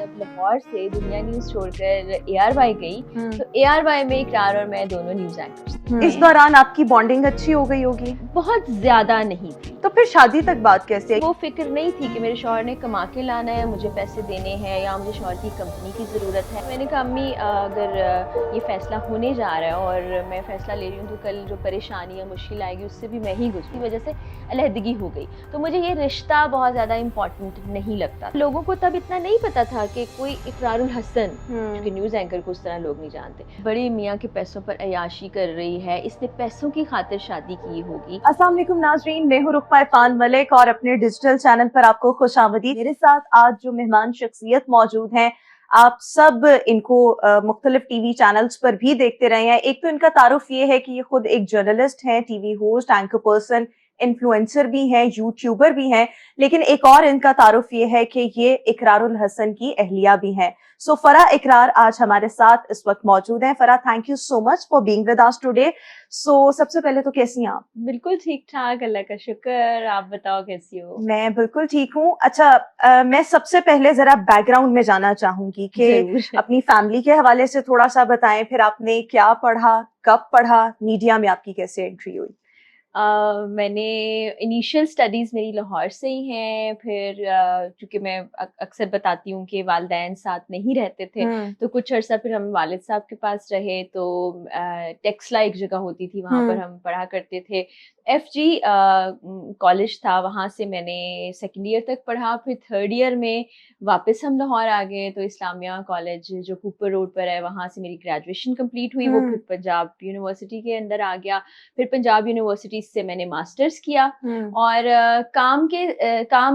जब लाहौर से दुनिया न्यूज छोड़कर ARY गई तो ARY में इकरार और मैं दोनों न्यूज एंकर्स थे। इस दौरान आपकी बॉन्डिंग अच्छी हो गई होगी? बहुत ज्यादा नहीं थी। तो फिर शादी तक बात कैसे? वो फिक्र नहीं थी कि मेरे शौहर ने कमा के लाना है, मुझे पैसे देने हैं या मुझे शौहर की कंपनी की ज़रूरत है। मैंने कहा अम्मी अगर ये फैसला होने जा रहा है और मैं फैसला ले रही हूँ तो कल जो परेशानी या मुश्किल आएगी उससे भी मैं ही गुजरी, वजह से अलहदगी हो गई। तो मुझे ये रिश्ता बहुत ज़्यादा इम्पोर्टेंट नहीं लगता। लोगों को तब इतना नहीं पता था कि कोई इकरारुल हसन, क्योंकि न्यूज़ एंकर को उस तरह लोग नहीं जानते, बड़ी मियाँ के पैसों पर अयाशी कर रही है, इसने पैसों की खातिर शादी की होगी। अस्सलाम वालेकुम नाज़रीन, मैं हूं रुकमा इरफान मलिक और अपने डिजिटल चैनल पर आपको खुशामदीद। मेरे साथ आज जो मेहमान शख्सियत मौजूद हैं, आप सब इनको मुख्तलिफ टीवी चैनल्स पर भी देखते रहे हैं। एक तो इनका तारुफ ये है कि ये खुद एक जर्नलिस्ट हैं, TV host, anchor person, influencer भी हैं, यूट्यूबर भी हैं, लेकिन एक और इनका तारुफ ये है कि ये इकरारुल हसन की अहलिया भी हैं। सो फरा इकरार आज हमारे साथ इस वक्त मौजूद हैं। Farah, thank you so much for being with us today. So सबसे पहले तो कैसी हैं आप? बिल्कुल ठीक ठाक, अल्लाह का शुक्र। आप बताओ कैसी हो? मैं बिल्कुल ठीक हूँ। अच्छा, मैं सबसे पहले जरा बैकग्राउंड में जाना चाहूंगी कि अपनी फैमिली के हवाले से थोड़ा सा बताएं, फिर आपने क्या पढ़ा, कब पढ़ा, मीडिया में आपकी कैसे एंट्री हुई? मैंने इनिशियल स्टडीज़ मेरी लाहौर से ही हैं। फिर चूँकि मैं अक्सर बताती हूँ कि वालिदैन साथ नहीं रहते थे, तो कुछ अर्सा फिर हम वालिद साहब के पास रहे। तो टेक्सला एक जगह होती थी, वहाँ पर हम पढ़ा करते थे। FG कॉलेज था, वहाँ से मैंने सेकेंड ईयर तक पढ़ा। फिर थर्ड ईयर में वापस हम लाहौर आ गए, तो इस्लामिया कॉलेज जो कूपर रोड पर है, वहाँ से मेरी ग्रेजुएशन कंप्लीट हुई। वो फिर पंजाब यूनिवर्सिटी के अंदर आ गया। फिर पंजाब यूनिवर्सिटी से मैंने मास्टर्स किया और काम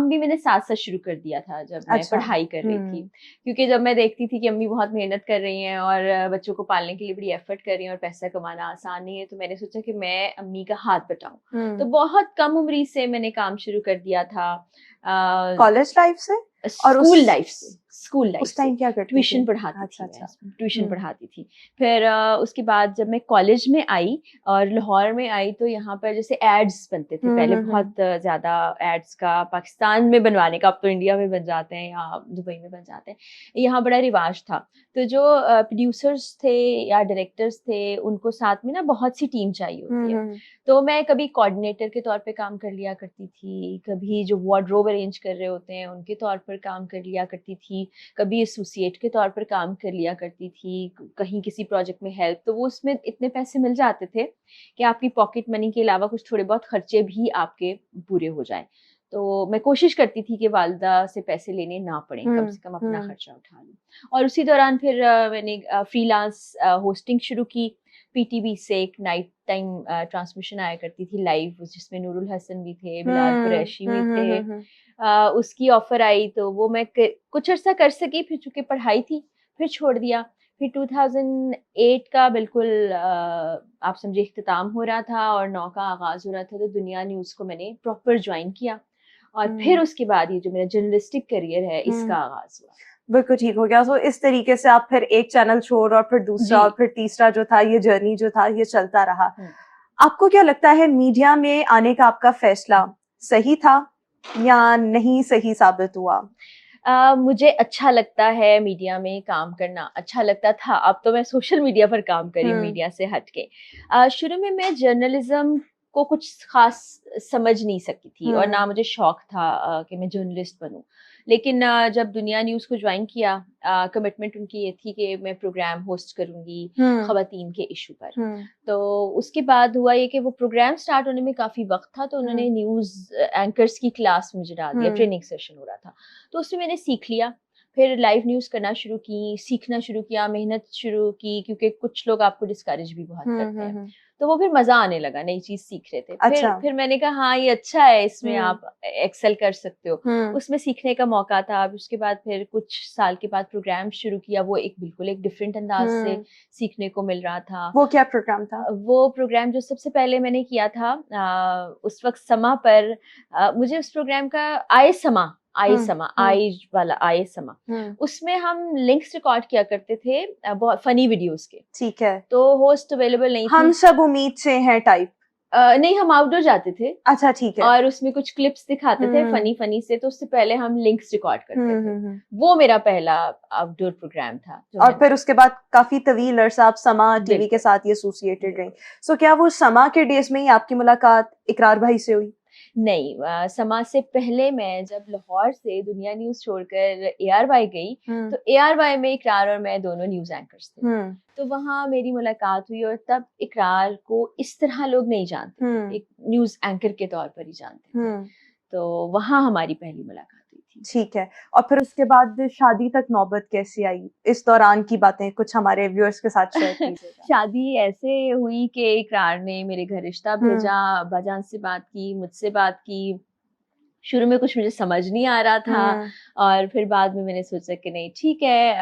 भी मैंने साथ साथ शुरू कर दिया था जब मैं पढ़ाई कर रही थी, क्योंकि जब मैं देखती थी कि अम्मी बहुत मेहनत कर रही हैं और बच्चों को पालने के लिए बड़ी एफर्ट कर रही हैं और पैसा कमाना आसान नहीं है, तो मैंने सोचा कि मैं अम्मी का हाथ बटाऊं। तो बहुत कम उम्र से मैंने काम शुरू कर दिया था। कॉलेज लाइफ से और स्कूल लाइफ से। स्कूल लाइफ उस टाइम क्या करती थी? ट्यूशन पढ़ाती थी। ट्यूशन पढ़ाती थी। फिर उसके बाद जब मैं कॉलेज में आई और लाहौर में आई, तो यहाँ पर जैसे एड्स बनते थे पहले, बहुत ज्यादा एड्स का पाकिस्तान में बनवाने का, अब तो इंडिया में बन जाते हैं या दुबई में बन जाते हैं, यहाँ बड़ा रिवाज था। तो जो प्रोड्यूसर्स थे या डायरेक्टर्स थे, उनको साथ में ना बहुत सी टीम चाहिए होती है। तो मैं कभी कोऑर्डिनेटर के तौर पे काम कर लिया करती थी, कभी जो वार्डरोब अरेंज कर रहे होते हैं उनके तौर पर काम कर लिया करती थी, कभी एसोसिएट के तौर पर काम कर लिया करती थी, कहीं किसी प्रोजेक्ट में हेल्प। तो वो उसमें इतने पैसे मिल जाते थे कि आपकी पॉकेट मनी के अलावा कुछ थोड़े बहुत खर्चे भी आपके पूरे हो जाए। तो मैं कोशिश करती थी कि वालिदा से पैसे लेने ना पड़े, कम से कम अपना खर्चा उठा लूं। और उसी दौरान फिर मैंने फ्रीलांस होस्टिंग शुरू की। PTV से एक नाइट टाइम ट्रांसमिशन आया करती थी लाइव, जिसमें नूरुल हसन भी थे, बिलाल कुरैशी भी थे। उसकी ऑफर आई तो वो मैं कुछ अर्सा कर सकी, फिर चूंकि पढ़ाई थी फिर छोड़ दिया। फिर 2008 का बिल्कुल आप समझे इख्तिताम हो रहा था और 9 का आगाज हो रहा था, तो दुनिया न्यूज़ को मैंने प्रॉपर ज्वाइन किया और फिर उसके बाद ये जो मेरा जर्नलिस्टिक करियर है इसका आगाज हुआ। बिल्कुल ठीक हो गया। तो इस तरीके से आप फिर एक चैनल छोड़ और फिर दूसरा और फिर तीसरा जो था, ये जर्नी जो था ये चलता रहा। आपको क्या लगता है, मीडिया में आने का आपका फैसला सही था या नहीं सही साबित हुआ? मुझे अच्छा लगता है मीडिया में काम करना, अच्छा लगता था। अब तो मैं सोशल मीडिया पर काम करी मीडिया से हटके। शुरू में मैं जर्नलिज्म को कुछ खास समझ नहीं सकती थी और ना मुझे शौक था कि मैं जर्नलिस्ट बनूं। लेकिन जब दुनिया न्यूज़ को ज्वाइन किया, कमिटमेंट उनकी ये थी कि मैं प्रोग्राम होस्ट करूंगी खवातीन के इशू पर। तो उसके बाद हुआ ये कि वो प्रोग्राम स्टार्ट होने में काफ़ी वक्त था, तो उन्होंने न्यूज़ एंकर्स की क्लास मुझे डाल दिया, ट्रेनिंग सेशन हो रहा था, तो उसमें मैंने सीख लिया। फिर लाइव न्यूज़ करना शुरू की, सीखना शुरू किया, मेहनत शुरू की, क्योंकि कुछ लोग आपको डिस्करेज भी बहुत करते हैं। तो वो फिर मजा आने लगा, नई चीज सीख रहे थे। फिर मैंने कहा हाँ ये अच्छा है, इसमें आप एक्सेल कर सकते हो। उसमें सीखने का मौका था। उसके बाद फिर कुछ साल के बाद प्रोग्राम शुरू किया, वो बिल्कुल एक डिफरेंट अंदाज से सीखने को मिल रहा था। वो क्या प्रोग्राम था? वो प्रोग्राम जो सबसे पहले मैंने किया था उस वक्त समा पर, मुझे उस प्रोग्राम का आए समा उसमें हम लिंक्स रिकॉर्ड किया करते थे, बहुत फनी वीडियोस के। ठीक है। तो होस्ट अवेलेबल नहीं हम थी। सब उम्मीद से हैं टाइप। नहीं, हम आउटडोर जाते थे अच्छा ठीक है। और उसमें कुछ क्लिप्स दिखाते थे फनी फनी से, तो उससे पहले हम लिंक्स रिकॉर्ड करते थे। वो मेरा पहला आउटडोर प्रोग्राम था और फिर उसके बाद काफी तवील अरसा आप समा टीवी के साथ ही एसोसिएटेड रही। सो क्या वो समा के डेज में ही आपकी मुलाकात इकरार भाई से हुई? नहीं, समाज से पहले मैं जब लाहौर से दुनिया न्यूज छोड़कर ARY गई, तो ARY में इकरार और मैं दोनों न्यूज एंकर्स थे। तो वहाँ मेरी मुलाकात हुई और तब इकरार को इस तरह लोग नहीं जानते थे, एक न्यूज एंकर के तौर पर ही जानते थे। तो वहाँ हमारी पहली मुलाकात हुई थी। ठीक है। और फिर उसके बाद शादी तक नौबत कैसे आई? इस दौरान की बातें कुछ हमारे व्यूअर्स के साथ शेयर कीजिएगा। शादी ऐसे हुई कि इकरार ने मेरे घर रिश्ता भेजा, अब्बाजान से बात की, मुझसे बात की। शुरू में कुछ मुझे समझ नहीं आ रहा था और फिर बाद में मैंने सोचा कि नहीं ठीक है,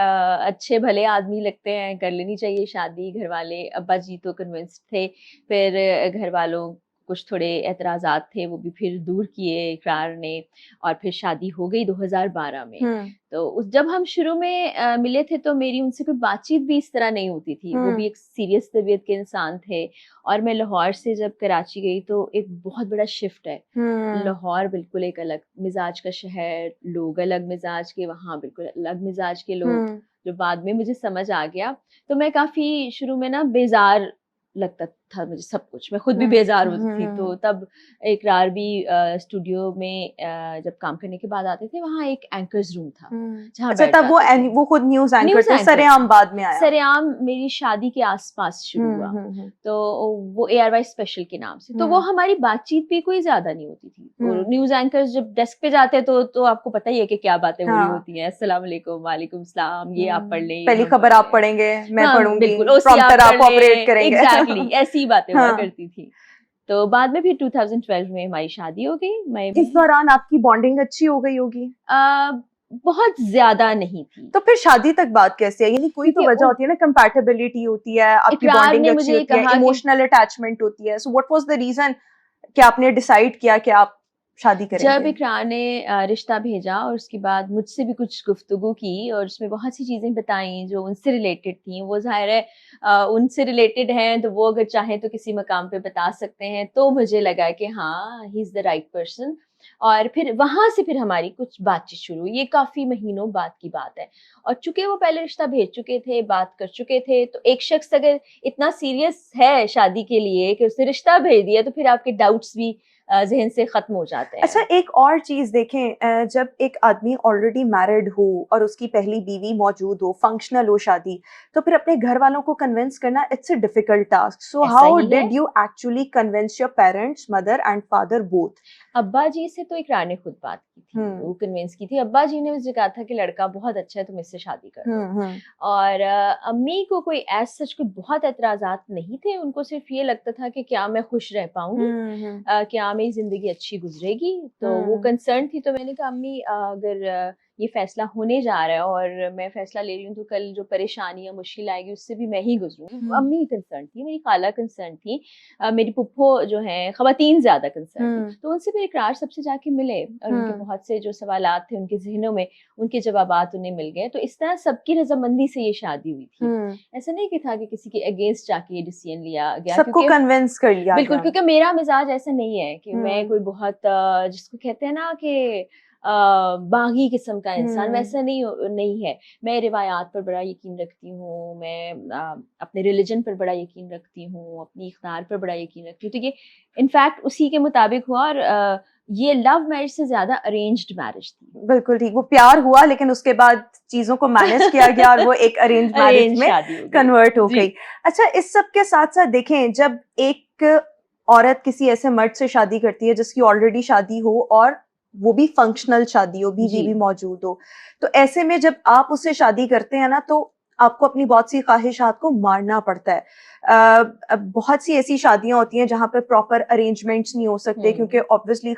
अच्छे भले आदमी लगते हैं, कर लेनी चाहिए शादी। घर वाले, अब्बा जी तो कन्विंस्ड थे, फिर घर वालों कुछ थोड़े एतराज़ात थे, वो भी फिर दूर किए इकरार ने और फिर शादी हो गई 2012 में। तो जब हम शुरू में मिले थे तो मेरी उनसे कोई बातचीत भी इस तरह नहीं होती थी। वो भी एक सीरियस तबीयत के इंसान थे और मैं लाहौर से जब कराची गई तो एक बहुत बड़ा शिफ्ट है। लाहौर बिल्कुल एक अलग मिजाज का शहर, लोग अलग मिजाज के, वहाँ बिल्कुल अलग मिजाज के लोग, जो बाद में मुझे समझ आ गया। तो मैं काफी शुरू में ना बेजार लगता था मुझे सब कुछ, मैं खुद भी बेजार होती थी। तो तब इकरार भी स्टूडियो में जब काम करने के बाद आते थे, वहाँ एक एंकर्स रूम था जहाँ अच्छा, तब वो खुद न्यूज एंकर थे। सरेआम बाद में आया? सरेआम मेरी शादी के आसपास शुरू हुआ, तो वो ARY स्पेशल के नाम से। तो वो हमारी बातचीत भी कोई ज्यादा नहीं होती थी। न्यूज एंकर्स जब डेस्क पे जाते तो आपको पता ही है कि क्या बातें हो रही होती हैं। अस्सलाम वालेकुम, वालेकुम सलाम, ये आप पढ़ लें, पहली खबर आप पढ़ेंगे, मैं पढ़ूंगी, बिल्कुल प्रॉम्प्टर आप ऑपरेट करेंगे। एग्जैक्टली ऐसी बातें हुआ करती थी। तो बाद में फिर 2012 में हमारी शादी हो गई। इस दौरान आपकी बॉन्डिंग अच्छी हो गई होगी? बहुत ज्यादा नहीं थी। तो फिर शादी तक बात कैसे है? यानी कोई तो वजह होती है ना, कंपैटिबिलिटी होती है, आपकी बॉन्डिंग अच्छी होती है, इमोशनल अटैचमेंट होती है। So what was the reason कि आपने डिसाइड किया कि आप शादी करेंगे? जब इकरार ने रिश्ता भेजा और उसके बाद मुझसे भी कुछ गुफ्तगू की और उसमें बहुत सी चीजें बताई जो उनसे रिलेटेड थी। वो जाहिर है उनसे रिलेटेड हैं, तो वो अगर चाहे तो किसी मकाम पे बता सकते हैं। तो मुझे लगा कि हाँ, he is the right person. और फिर वहां से फिर हमारी कुछ बातचीत शुरू हुई। ये काफी महीनों बाद की बात है और चूंकि वो पहले रिश्ता भेज चुके थे, बात कर चुके थे, तो एक शख्स अगर इतना सीरियस है शादी के लिए कि उसने रिश्ता भेज दिया, तो फिर आपके डाउट्स भी जहन से खत्म हो जाते हैं। अच्छा, एक और चीज देखें, जब एक आदमी ऑलरेडी मैरिड हो और उसकी पहली बीवी मौजूद हो, फंक्शनल हो शादी, तो फिर अपने घर वालों को कन्विंस करना it's a difficult task. So how did you actually convince your parents, mother and father both? अब्बा जी से तो इकरार ने खुद बात की थी, वो कन्विंस की थी। अब्बा जी ने मुझे कहा था कि लड़का बहुत अच्छा है, तुम इससे शादी कर दो। और अम्मी को कोई ऐसा सच कोई बहुत एतराजात नहीं थे। उनको सिर्फ ये लगता था कि क्या मैं खुश रह पाऊंगी, क्या मेरी जिंदगी अच्छी गुजरेगी, तो वो कंसर्न थी। तो मैंने कहा अम्मी, अगर ये फैसला होने जा रहा है और मैं फैसला ले रही हूँ, तो कल जो परेशानी या मुश्किल आएगी उससे भी मैं ही गुजरूंगी। अम्मी कंसर्न थी, मेरी खाला कंसर्न थी, मेरी पुप्पो जो है खवातीन ज्यादा कंसर्न थी। तो उनसे फिर इकरार सबसे जाके मिले और उनके बहुत से जो सवालात थे उनके जहनों में, उनके जवाबात उन्हें मिल गए। तो इस तरह सबकी रजामंदी से ये शादी हुई थी। ऐसा नहीं कि था कि किसी के अगेंस्ट जाके ये डिसीजन लिया गया, सबको कन्विंस कर लिया। बिल्कुल, क्योंकि मेरा मिजाज ऐसा नहीं है कि मैं कोई बहुत जिसको कहते हैं ना कि बागी किस्म का इंसान, वैसा नहीं है। मैं रिवायात पर बड़ा यकीन रखती हूँ, मैं अपने रिलीजन पर बड़ा यकीन रखती हूँ, अपनी इख्तियार पर बड़ा यकीन रखती हूँ। तो ये इनफैक्ट उसी के मुताबिक हुआ और ये लव मैरिज से ज्यादा अरेंज्ड मैरिज थी। बिल्कुल ठीक, वो प्यार हुआ लेकिन उसके बाद चीजों को मैनेज किया गया और वो एक अरेंज मैरिज में कन्वर्ट हो गई। अच्छा, इस सब के साथ साथ देखें, जब एक औरत किसी ऐसे मर्द से शादी करती है जिसकी ऑलरेडी शादी हो और वो भी फंक्शनल शादी हो, बीवी भी मौजूद हो, तो ऐसे में जब आप उससे शादी करते हैं ना, तो आपको अपनी बहुत सी ख्वाहिशात को मारना पड़ता है। बहुत सी ऐसी शादियां होती हैं जहां पर प्रॉपर अरेंजमेंट्स नहीं हो सकते, क्योंकि ऑब्वियसली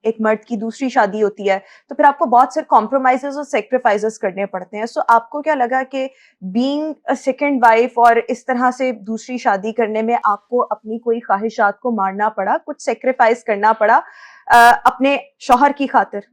एक मर्द की दूसरी शादी होती है, तो फिर आपको बहुत से कॉम्प्रोमाइजेस और सेक्रीफाइसेस करने पड़ते हैं। सो आपको क्या लगा कि बीइंग अ सेकंड वाइफ और इस तरह से दूसरी शादी करने में आपको अपनी कोई ख्वाहिशात को मारना पड़ा, कुछ सेक्रीफाइस करना पड़ा अपने शौहर की खातिर?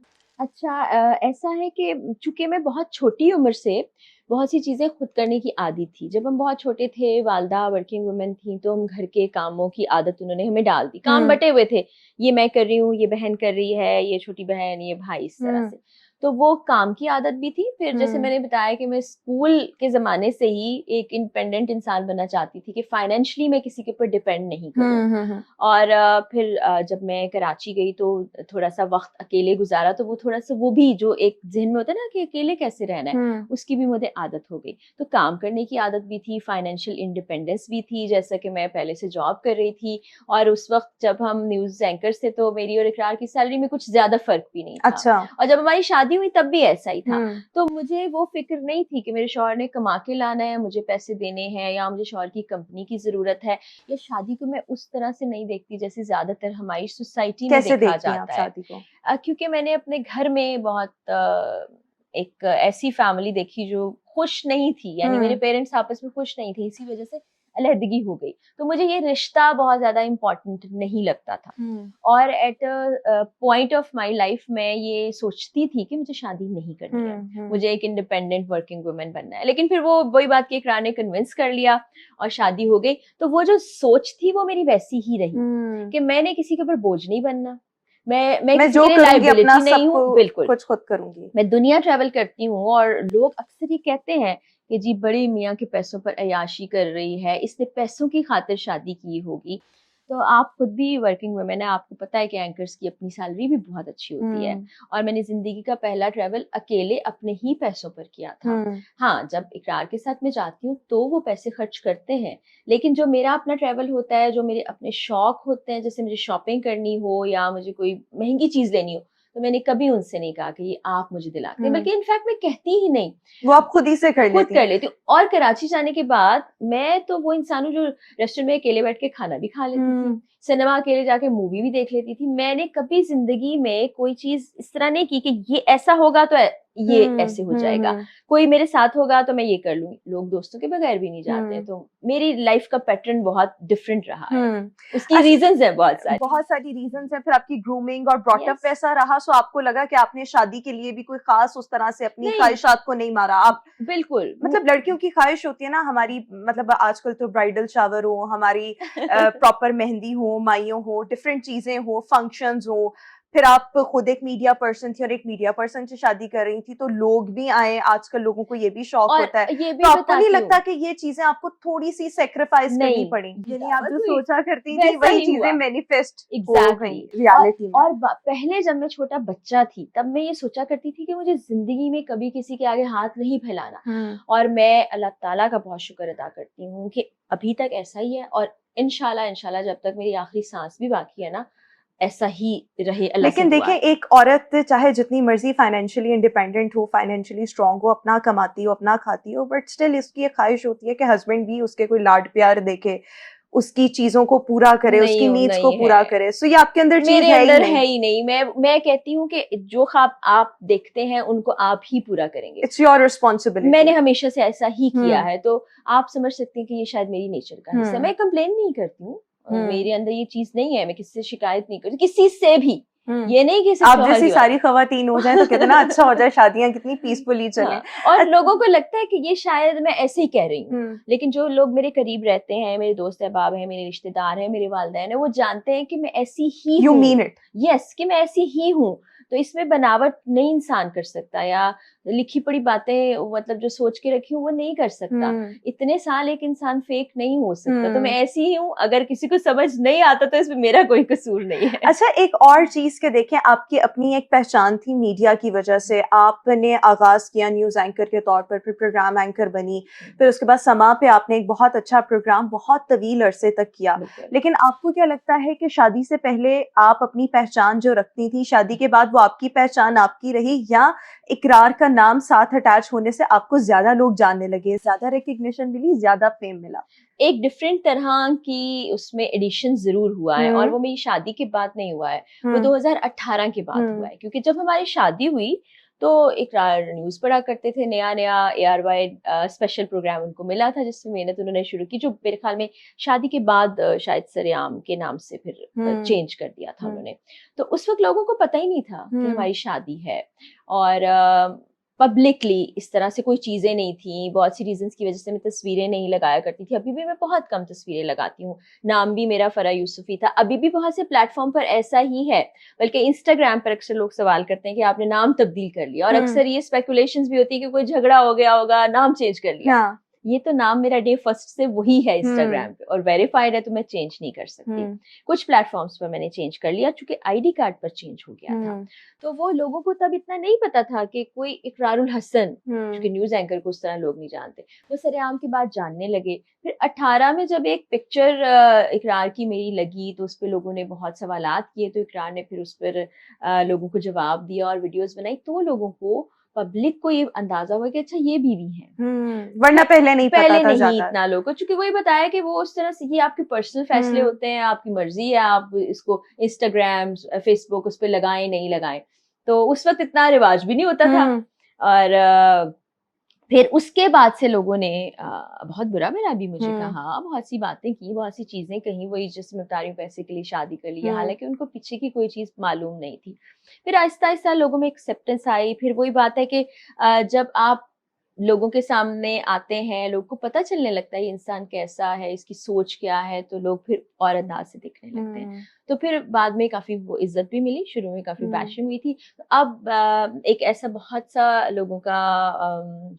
अच्छा ऐसा है कि चूंकि मैं बहुत छोटी उम्र से बहुत सी चीज़ें खुद करने की आदी थी। जब हम बहुत छोटे थे, वालिदा वर्किंग वुमन थी, तो हम घर के कामों की आदत उन्होंने हमें डाल दी। काम हम्म बँटे हुए थे, ये मैं कर रही हूँ, ये बहन कर रही है, ये छोटी बहन, ये भाई, इस तरह हम्म से। तो वो काम की आदत भी थी, फिर जैसे हम्म मैंने बताया कि मैं स्कूल के ज़माने से ही एक इंडिपेंडेंट इंसान बनना चाहती थी कि फाइनेंशियली मैं किसी के ऊपर डिपेंड नहीं करूँ। हम्म और फिर जब मैं कराची गई तो थोड़ा-सा वक़्त अकेले गुज़ारा, तो वो थोड़ा-सा वो भी जो एक ज़हन में होता है ना कि अकेले कैसे रहना है, हम्म उसकी भी मुझे आदत हो गई। तो काम करने की आदत भी थी, फाइनेंशियल इंडिपेंडेंस भी थी, जैसा कि मैं पहले से जॉब कर रही थी और उस वक़्त जब हम न्यूज़ एंकर्स थे तो मेरी और इकरार की सैलरी में कुछ ज़्यादा फ़र्क भी नहीं था। अच्छा और जब हमारी शादी हुई तब भी ऐसा ही था। हम्म तो मुझे वो फ़िक्र नहीं थी कि मेरे शौहर ने कमा के लाना है, मुझे पैसे देने हैं या मुझे शौहर की कंपनी की ज़रूरत है। ये शादी को मैं उस तरह से नहीं देखती जैसे ज़्यादातर हमारी सोसाइटी में कैसे देखा देखती हैं आप जाता है। शादी को? क्योंकि मैंने अपने घर में बहुत एक ऐसी फैमिली देखी जो खुश नहीं थी, यानी मेरे हम्म पेरेंट्स आपस में खुश नहीं थे, इसी वजह से अलहदगी हो गई। तो मुझे ये रिश्ता बहुत ज़्यादा इम्पोर्टेंट नहीं लगता था। हम्म और at point of my life मैं ये सोचती थी कि मुझे शादी नहीं करनी है। हम्म मुझे एक इंडिपेंडेंट वर्किंग वुमन बनना है। लेकिन फिर वो वही बात कि इकरार ने कन्विंस कर लिया और शादी हो गई। तो वो जो सोच थी वो मेरी वैसी ही रही हम्म कि मैंने किसी के ऊपर बोझ नहीं बनना। मैं मैं किसी के जो लिए करूंगी अपना लायबिलिटी नहीं सब हूँ, बिल्कुल। कुछ खुद करूंगी। मैं दुनिया ट्रैवल करती हूँ और लोग अक्सर ये कहते हैं कि जी बड़ी मियाँ के पैसों पर अय्याशी कर रही है, इसने पैसों की खातिर शादी की होगी। तो आप खुद भी वर्किंग वुमन है, आपको पता है कि एंकर्स की अपनी सैलरी भी बहुत अच्छी होती है। हम्म और मैंने ज़िंदगी का पहला ट्रैवल अकेले अपने ही पैसों पर किया था। हम्म हाँ, जब इकरार के साथ मैं जाती हूँ तो वो पैसे खर्च करते हैं, लेकिन जो मेरा अपना ट्रैवल होता है, जो मेरे अपने शौक होते हैं, जैसे मुझे शॉपिंग करनी हो या मुझे कोई महँगी चीज़ लेनी हो, तो मैंने कभी उनसे नहीं कहा कि ये आप मुझे दिलाते हैं, हम्म बल्कि इनफैक्ट मैं कहती ही नहीं, वो आप खुद ही से कर खुद लेती हैं। कर लेती हूँ। और कराची जाने के बाद मैं तो वो इंसान हूँ जो रेस्टोरेंट में अकेले बैठ के खाना भी खा लेती थी, हम्म सिनेमा अकेले जाके मूवी भी देख लेती थी। मैंने कभी ज़िंदगी में कोई चीज़ इस तरह नहीं की कि ये ऐसा होगा तो ये ऐसे हो जाएगा। हम्म कोई मेरे साथ होगा तो मैं ये कर लूँगी। लोग दोस्तों के बगैर भी नहीं जाते हैं, हम्म तो मेरी लाइफ़ का पैटर्न बहुत डिफरेंट रहा है। हम्म उसकी अच्छा, रीज़न्स हैं बहुत सारी। बहुत सारी रीजंस हैं। फिर आपकी ग्रूमिंग और ब्रॉटअप यस। वैसा रहा, सो आपको लगा कि आपने शादी के लिए भी कोई खास उस तरह से अपनी नहीं, ख्वाहिशात को नहीं मारा आप? बिल्कुल। मतलब लड़कियों की ख्वाहिश होती है ना हमारी, मतलब आजकल तो ब्राइडल शावर हो, हमारी प्रॉपर मेहंदी हो, माइयों हो, डिफरेंट चीजें हो, फंक्शंस हो। फिर आप खुद एक मीडिया पर्सन थी और एक मीडिया पर्सन से शादी कर रही थी, तो लोग भी आए, आजकल लोगों को ये भी शौक और होता है। ये तो भी आपको नहीं बताती लगता हूँ, कि ये चीजें आपको थोड़ी सी सेक्रीफाइस करनी नहीं, पड़ी, यानी आप दावत जो हुई, सोचा करती थी वैसा वही ही चीजें हुआ। मैनिफेस्ट हो गई एग्ज़ैक्टली। और रियलिटी में? पहले जब मैं छोटा बच्चा थी, तब मैं ये सोचा करती थी कि मुझे ज़िंदगी में कभी किसी के आगे हाथ नहीं फैलाना। हम्म और मैं अल्लाह ताला का बहुत शुक्र अदा करती हूँ कि अभी तक ऐसा ही है और इंशाल्लाह इंशाल्लाह जब तक मेरी आखिरी साँस भी बाकी है ना, ऐसा ही रहे, अल्लाह से लेकिन दुआ देखें, है। एक औरत चाहे जितनी मर्जी फाइनेंशियली इंडिपेंडेंट हो, फाइनेंशियली स्ट्रांग हो, अपना कमाती हो, अपना खाती हो, बट स्टिल इसकी एक ख्वाहिश होती है कि हस्बैंड भी उसके कोई लाड प्यार देखे, उसकी चीजों को पूरा करे, उसकी नीड्स को नहीं है। पूरा करे। सो ये आपके अंदर चीज मेरे है ही अंदर नहीं। है ही नहीं। मैं कहती हूँ कि जो ख्वाब आप देखते हैं, उनको आप ही पूरा करेंगे। It's your responsibility. मैंने हमेशा से ऐसा ही किया हम्म है, तो आप समझ सकते हैं कि ये शायद मेरी नेचर का हिस्सा है। हम्म मैं कंप्लेन नहीं करती हूँ, हम्म मेरे अंदर ये चीज़ नहीं है, मैं किसी से शिकायत नहीं करती, किसी से भी। हम्म ये नहीं कि सिर्फ आप शौहर जैसी की बात सारी खवातीन हो जाए तो कहते हैं ना, अच्छा हो जाए, शादियां कितनी पीसफुली चलें। हाँ, और अच्छा, लोगों को लगता है कि ये शायद मैं ऐसे ही कह रही हूँ। हम्म लेकिन जो लोग मेरे करीब रहते हैं, मेरे दोस्त अहबाब हैं, मेरे रिश्तेदार हैं, मेरे वालिदैन हैं, वो जानते हैं कि मैं ऐसी ही यू हूँ। Mean it. यस, कि मैं ऐसी ही हूँ। तो इसमें बनावट नहीं इंसान कर सकता, या लिखी पड़ी बातें मतलब जो सोच के रखी हूँ वो नहीं कर सकता। हम्म इतने साल एक इंसान फेक नहीं हो सकता। तो मैं हम्म ऐसी ही हूँ, अगर किसी को समझ नहीं आता तो इसमें मेरा कोई कसूर नहीं है। अच्छा, एक और चीज के देखें, आपकी अपनी एक पहचान थी मीडिया की वजह से। आपने आगाज किया न्यूज एंकर के तौर पर, फिर प्रोग्राम एंकर बनी, फिर उसके बाद समा पे आपने एक बहुत अच्छा प्रोग्राम बहुत तवील अरसे तक किया। बिल्कुल। लेकिन आपको क्या लगता है कि शादी से पहले आप अपनी पहचान जो रखती थी, शादी के बाद वो आपकी पहचान आपकी रही, या इकरार का नाम साथ अटैच होने से आपको ज्यादा लोग जानने लगे, ज्यादा रिकग्निशन मिली, ज्यादा फेम मिला? एक डिफरेंट तरह की उसमें एडिशन ज़रूर हुआ है और हम्म वो मेरी शादी के बाद नहीं हुआ है, वो हम्म 2018 के बाद हुआ हम्म है। क्योंकि जब हमारी शादी हुई, तो इकरार न्यूज़ पढ़ा करते थे, नया नया ARY स्पेशल प्रोग्राम उनको मिला था जिसमें मेहनत उन्होंने शुरू की, जो मेरे ख्याल में शादी के बाद शायद सरेआम के नाम से फिर चेंज कर दिया था उन्होंने। तो उस वक्त लोगों को पता ही नहीं था कि हमारी शादी है, और पब्लिकली इस तरह से कोई चीज़ें नहीं थी। बहुत सी रीजंस की वजह से मैं तस्वीरें नहीं लगाया करती थी, अभी भी मैं बहुत कम तस्वीरें लगाती हूँ। नाम भी मेरा फरा यूसुफी था, अभी भी बहुत से प्लेटफॉर्म पर ऐसा ही है, बल्कि इंस्टाग्राम पर अक्सर लोग सवाल करते हैं कि आपने नाम तब्दील कर लिया, और अक्सर ये स्पेकुलेशंस भी होती है कि कोई झगड़ा हो गया होगा, नाम चेंज कर लिया। ये तो नाम मेरा डे फर्स्ट से वही है इंस्टाग्राम पे, और वेरीफाइड है, तो मैं चेंज नहीं कर सकती। कुछ प्लेटफॉर्म्स पर मैंने चेंज कर लिया क्योंकि ID कार्ड पर चेंज हो गया था। तो वो लोगों को तब इतना नहीं पता था कि कोई इकरारुल हसन, क्योंकि न्यूज एंकर को उस तरह लोग नहीं जानते, वो सरेआम की बात जानने लगे। फिर 18 में जब एक पिक्चर इकरार की मेरी लगी, तो उस पर लोगों ने बहुत सवालात किए, तो इकरार ने फिर उस पर लोगों को जवाब दिया और वीडियोस बनाई, तो लोगों को, पब्लिक को ये अंदाजा हुआ कि अच्छा ये बीवी है। वरना पहले नहीं पता था नहीं इतना लोगों को, क्योंकि वही बताया कि वो उस तरह से, ये आपके पर्सनल फैसले होते हैं, आपकी मर्जी है, आप इसको इंस्टाग्राम फेसबुक उस पर लगाएं नहीं लगाएं। तो उस वक्त इतना रिवाज भी नहीं होता था, और फिर उसके बाद से लोगों ने बहुत बुरा भला भी मुझे कहा, बहुत सी बातें की, बहुत सी चीजें कही, वही जिसमें बता रही हूँ, पैसे के लिए शादी कर लिया, हालांकि उनको पीछे की कोई चीज मालूम नहीं थी। फिर आहिस्ता आहिस्ता लोगों में एक्सेप्टेंस आई। फिर वही बात है कि जब आप लोगों के सामने आते हैं, लोगों को पता चलने लगता है ये इंसान कैसा है, इसकी सोच क्या है, तो लोग फिर और अंदाज से दिखने लगते हैं। तो फिर बाद में काफी वो इज्जत भी मिली, शुरू में काफी बैशिंग हुई थी। तो अब एक ऐसा बहुत सा लोगों का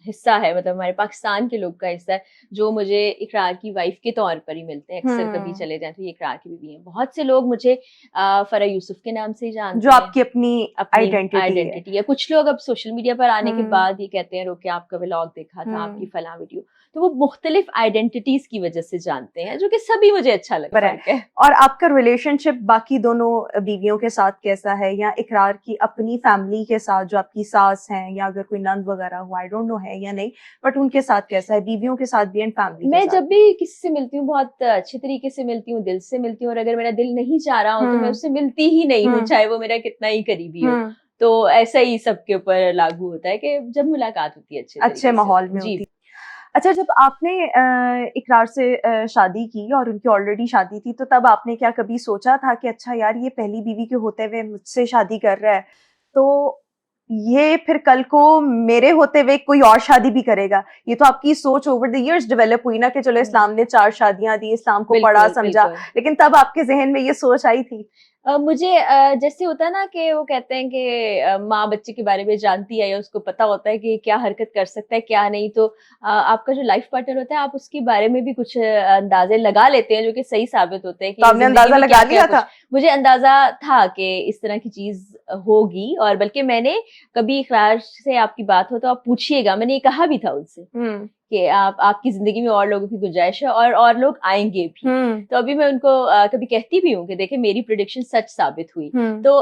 हिस्सा है, मतलब हमारे पाकिस्तान के लोग का हिस्सा है, जो मुझे इकरार की वाइफ के तौर पर ही मिलते हैं। अक्सर कभी चले जाए तो ये इकरार की बीवी है। बहुत से लोग मुझे फरा यूसुफ के नाम से ही जानते हैं, जो आपकी अपनी आइडेंटिटी है। कुछ लोग अब सोशल मीडिया पर आने के बाद ये कहते हैं, रोके आपका व्लॉग देखा था, आपकी फला वीडियो, तो वो मुख्तलिफ आइडेंटिटीज की वजह से जानते हैं, जो कि सभी मुझे अच्छा लगता है। और आपका रिलेशनशिप बाकी दोनों बीवियों के साथ कैसा है, या इकरार की अपनी फैमिली के साथ, जो आपकी सास हैं, या अगर कोई नंद वगैरह हो, आई डोंट नो है या नहीं, बट उनके साथ कैसा है, बीवियों के साथ भी एंड फैमिली मैं जब भी किसी से मिलती हूँ, बहुत अच्छे तरीके से मिलती हूँ, दिल से मिलती हूँ, और अगर मेरा दिल नहीं चाह रहा हो तो मैं उससे मिलती ही नहीं हूँ, चाहे वो मेरा कितना ही करीबी हो। तो ऐसा ही सबके ऊपर लागू होता है कि जब मुलाकात होती है अच्छे माहौल में होती है। अच्छा, जब आपने इकरार से शादी की और उनकी ऑलरेडी शादी थी, तो तब आपने क्या कभी सोचा था कि अच्छा यार, ये पहली बीवी के होते हुए मुझसे शादी कर रहा है, तो ये फिर कल को मेरे होते हुए कोई और शादी भी करेगा? ये तो आपकी सोच ओवर द इयर्स डेवलप हुई ना, कि चलो इस्लाम ने 4 शादियां दी, इस्लाम को पढ़ा समझा, लेकिन तब आपके जहन में ये सोच आई थी? मुझे जैसे होता है ना कि वो कहते हैं कि माँ बच्चे के बारे में जानती है, या उसको पता होता है कि क्या हरकत कर सकता है क्या नहीं, तो आपका जो लाइफ पार्टनर होता है, आप उसके बारे में भी कुछ अंदाजे लगा लेते हैं, जो कि सही साबित होते हैं। तो आपने अंदाजा लगा लिया था? मुझे अंदाजा था कि इस तरह की चीज होगी, और बल्कि मैंने कभी इकरार से आपकी बात हो तो आप पूछिएगा, मैंने ये कहा भी था उनसे कि आपकी जिंदगी में और लोगों की गुंजाइश है, और लोग आएंगे भी। तो अभी मैं उनको कभी कहती भी हूँ कि देखे मेरी प्रेडिक्शन सच साबित हुई। तो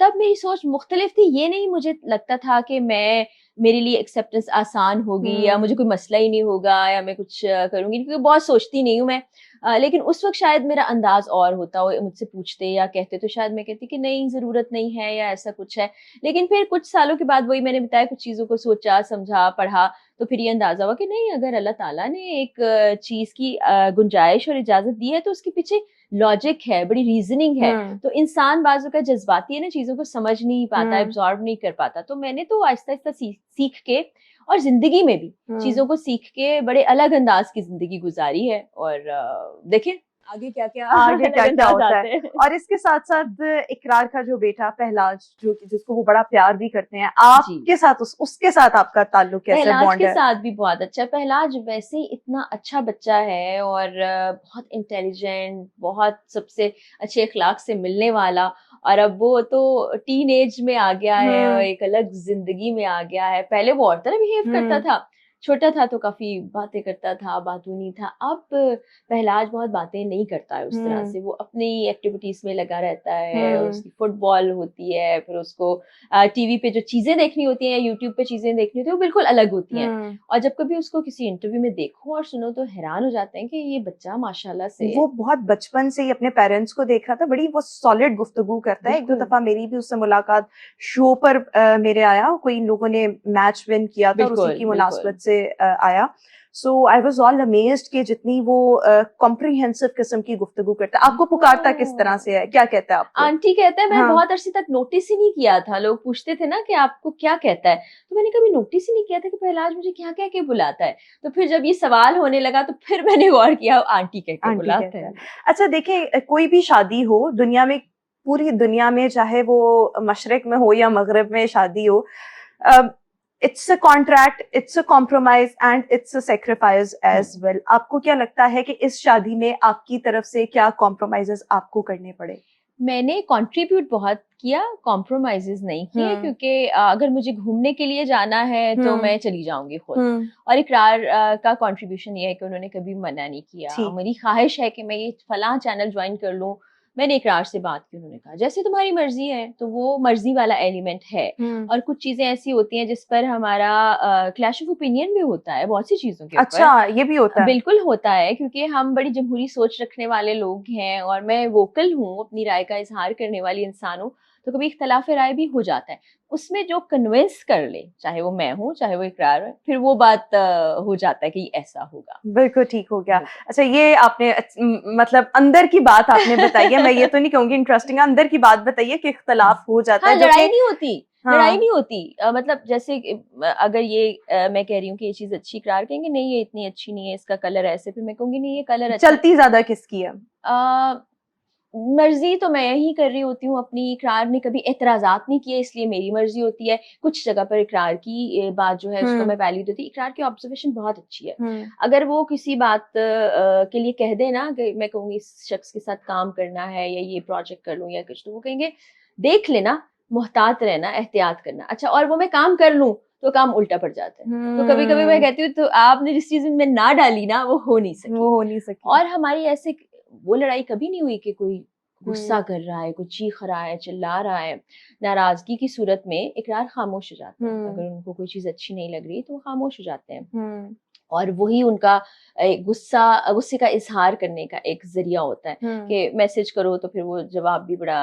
तब मेरी सोच मुख्तलिफ थी। ये नहीं मुझे लगता था कि मेरे लिए एक्सेप्टेंस आसान होगी, या मुझे कोई मसला ही नहीं होगा, या मैं कुछ करूंगी, क्योंकि बहुत सोचती नहीं हूँ मैं। लेकिन उस वक्त शायद मेरा अंदाज और होता, मुझसे पूछते या कहते तो शायद मैं कहती कि नहीं, जरूरत नहीं है, या ऐसा कुछ है। लेकिन फिर कुछ सालों के बाद, वही मैंने बताया, कुछ चीजों को सोचा समझा पढ़ा, तो फिर ये अंदाजा हुआ कि नहीं, अगर अल्लाह ताला ने एक चीज की गुंजाइश और इजाजत दी है, तो उसके पीछे लॉजिक है, बड़ी रीजनिंग है। तो इंसान बाजू का जज्बाती है ना, चीजों को समझ नहीं पाता, एब्जॉर्ब नहीं कर पाता। तो मैंने तो आहिस्ता आहिस्ता सीख के, और जिंदगी में भी चीजों को सीख के बड़े अलग अंदाज की जिंदगी गुजारी है। और देखें आगे क्या क्या होता है। और इसके साथ साथ इकरार का जो बेटा पहलाज, जिसको वो बड़ा प्यार भी करते हैं, आपके साथ उसके साथ आपका ताल्लुक कैसा है? पहलाज के साथ भी बहुत अच्छा। पहलाज वैसे ही इतना अच्छा बच्चा है, और बहुत इंटेलिजेंट, बहुत सबसे अच्छे अखलाक से मिलने वाला, और अब वो तो टीन एज में आ गया है, और एक अलग जिंदगी में आ गया है। पहले वो और तरह बिहेव करता था, छोटा था तो काफी बातें करता था, बातूनी था। अब पहलाज बहुत बातें नहीं करता है उस तरह से, वो अपनी एक्टिविटीज में लगा रहता है। उसकी फुटबॉल होती है, फिर उसको टीवी पे जो चीजें देखनी होती हैं या यूट्यूब पे चीजें देखनी होती है वो बिल्कुल अलग होती हैं। और जब कभी उसको किसी इंटरव्यू में देखो और सुनो तो हैरान हो जाते हैं कि ये बच्चा माशाल्लाह से वो बहुत बचपन से ही अपने पेरेंट्स को देख रहा था, बड़ी वो सॉलिड गुफ्तगू करता है। एक दो दफा मेरी भी उससे मुलाकात शो पर मेरे आया, कोई लोगों ने मैच विन किया था और उसी की मुनासबत से आया। सो आई वाज ऑल अमेज्ड कि जितनी वो कॉम्प्रिहेंसिव किस्म की गुफ्तगू करता है। आपको पुकारता किस तरह से है, क्या कहता है आपको? आंटी कहता है। मैं बहुत अरसे तक नोटिस ही नहीं किया था, लोग पूछते थे ना कि आपको क्या कहता है, तो मैंने कभी नोटिस ही नहीं किया था कि पहलाज मुझे क्या कह के बुलाता है। तो फिर जब ये सवाल होने लगा तो फिर मैंने गौर किया, आंटी कह के बुलाता है। अच्छा देखिए, कोई भी शादी हो दुनिया में, पूरी दुनिया में, चाहे वो मशरिक में हो या मगरिब में शादी हो, it's a contract, it's a compromise and it's a sacrifice as well. आपको क्या लगता है कि इस शादी में आपकी तरफ से क्या कॉम्प्रोमाइजेस आपको करने पड़े? मैंने कंट्रीब्यूट बहुत किया, कॉम्प्रोमाइजेस नहीं किए, क्योंकि अगर मुझे घूमने के लिए जाना है तो मैं चली जाऊंगी खुद। और इकरार का कंट्रीब्यूशन ये है कि उन्होंने कभी मना नहीं किया। मेरी ख्वाहिश है कि मैं ये फलां चैनल ज्वाइन कर लूं, मैंने इकरार से बात की, उन्होंने कहा जैसे तुम्हारी मर्जी है, तो वो मर्जी वाला एलिमेंट है। और कुछ चीजें ऐसी होती हैं जिस पर हमारा क्लैश ऑफ ओपिनियन भी होता है बहुत सी चीजों के ऊपर। अच्छा, ये भी होता है? बिल्कुल होता है, क्योंकि हम बड़ी जमहूरी सोच रखने वाले लोग हैं और मैं वोकल हूँ, अपनी राय का इजहार करने वाली इंसान हूँ, तो कभी इख्तलाफ राय भी हो जाता है। उसमें जो कन्विंस कर ले, चाहे वो मैं हूँ चाहे वो इकरार है, फिर वो बात हो जाता है कि ऐसा होगा। बिल्कुल ठीक हो गया। अच्छा, ये आपने मतलब अंदर की बात आपने बताई है, मैं ये तो नहीं कहूंगी इंटरेस्टिंग, अंदर की बात बताइए कि इख्तलाफ हो जाता है। लड़ाई नहीं होती, लड़ाई नहीं होती। मतलब जैसे अगर ये मैं कह रही हूँ कि ये चीज अच्छी, इकरार कहेंगे नहीं ये इतनी अच्छी नहीं है, इसका कलर ऐसे, फिर मैं कहूंगी नहीं ये कलर अच्छा। चलती ज्यादा किसकी है? मर्जी तो मैं ही कर रही होती हूँ अपनी, इकरार ने कभी एतराजात नहीं किए, इसलिए मेरी मर्जी होती है। कुछ जगह पर इकरार की बात जो है उसको मैं वैल्यू देती। इकरार की ऑब्जर्वेशन बहुत अच्छी है। अगर वो किसी बात के लिए कह दे ना कि मैं कहूंगी इस शख्स के साथ काम करना है या ये प्रोजेक्ट कर लूं या कुछ, तो वो कहेंगे देख लेना, मुहतात रहना, एहतियात करना। अच्छा, और वो मैं काम कर लूं तो काम उल्टा पड़ जाता है। तो कभी कभी मैं कहती हूँ तो आपने जिस चीज में ना डाली ना वो हो नहीं सकी। और हमारी ऐसे वो लड़ाई कभी नहीं हुई कि कोई गुस्सा कर रहा है, कोई चीख रहा है, चिल्ला रहा है। नाराजगी की सूरत में इकरार खामोश हो जाते हैं। अगर उनको कोई चीज अच्छी नहीं लग रही तो वो खामोश हो जाते हैं। और वही उनका गुस्से का इजहार करने का एक जरिया होता है कि मैसेज करो तो फिर वो जवाब भी बड़ा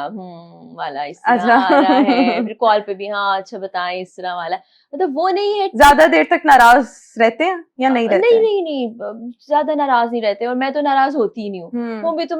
वाला इस तरह आ रहा है, फिर कॉल पे भी हाँ अच्छा बताएं इस तरह वाला। मतलब वो नहीं है। ज्यादा देर तक नाराज रहते हैं या नहीं रहते? नहीं, ज्यादा नाराज नहीं रहते, और मैं तो नाराज होती ही नहीं हूँ। वो भी तो